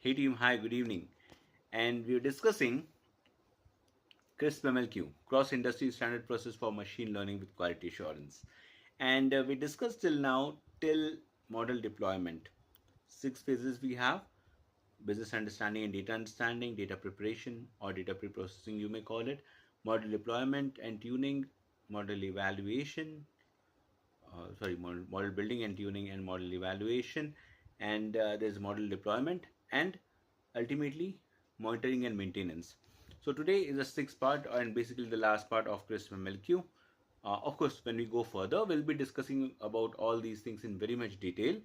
Hey team, hi, good evening. And we're discussing CRISP MLQ, Cross Industry Standard Process for Machine Learning with Quality Assurance. And we discussed till now till model deployment. Six phases we have: business understanding and data understanding, data preparation or data pre-processing, you may call it, model deployment and tuning, model evaluation, model building and tuning, and model evaluation, and there's model deployment, and ultimately monitoring and maintenance. So today is the sixth part and basically the last part of CRISP MLQ. Of course, when we go further, we'll be discussing about all these things in very much detail.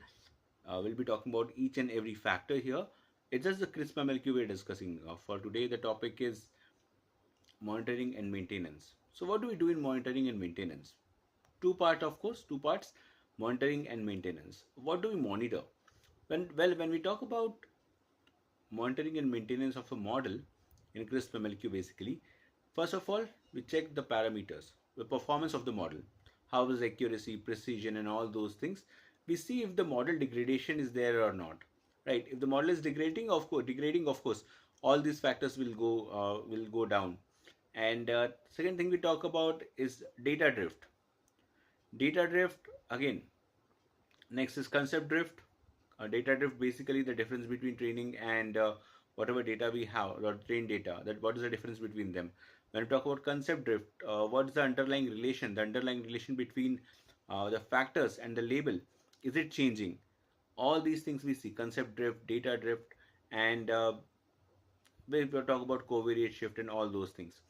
We'll be talking about each and every factor here. It's just the CRISP MLQ we're discussing. For today, the topic is monitoring and maintenance. So what do we do in monitoring and maintenance? Two part, of course, two parts: monitoring and maintenance. What do we monitor? When we talk about monitoring and maintenance of a model in CRISP MLQ, basically, first of all, we check the parameters, the performance of the model, how is accuracy, precision, and all those things. We see if the model degradation is there or not. Right? If the model is degrading, of course, all these factors will go down. And second thing we talk about is data drift. Data drift, again. Next is concept drift. Data drift, basically the difference between training and whatever data we have, or trained data. That what is the difference between them? When we talk about concept drift, what is the underlying relation? The underlying relation between the factors and the label, is it changing? All these things we see: concept drift, data drift, and we will talk about covariate shift and all those things.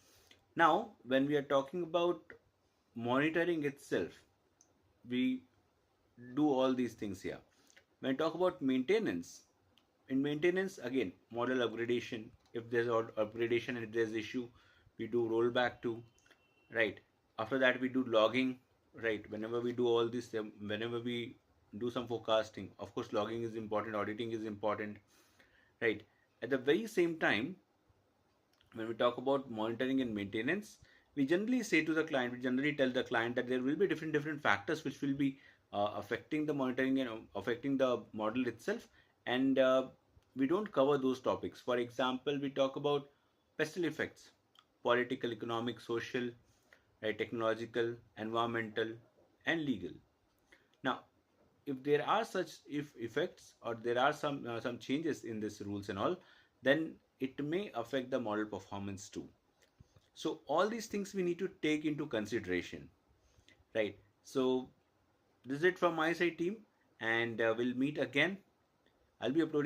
Now, when we are talking about monitoring itself, we do all these things here. When I talk about maintenance, in maintenance, again, model upgradation. If there's upgradation and if there's issue, we do rollback to, right. After that, we do logging, right. Whenever we do all this, whenever we do some forecasting, of course, logging is important, auditing is important, right. At the very same time, when we talk about monitoring and maintenance, we generally say to the client, we generally tell the client that there will be different factors which will be affecting the monitoring and affecting the model itself, and we don't cover those topics. For example, we talk about pestle effects: political, economic, social, right, technological, environmental, and legal. Now, if there are such if effects, or there are some changes in these rules and all, then it may affect the model performance too. So all these things we need to take into consideration, right? So this is it from my side, team, and we'll meet again. I'll be uploading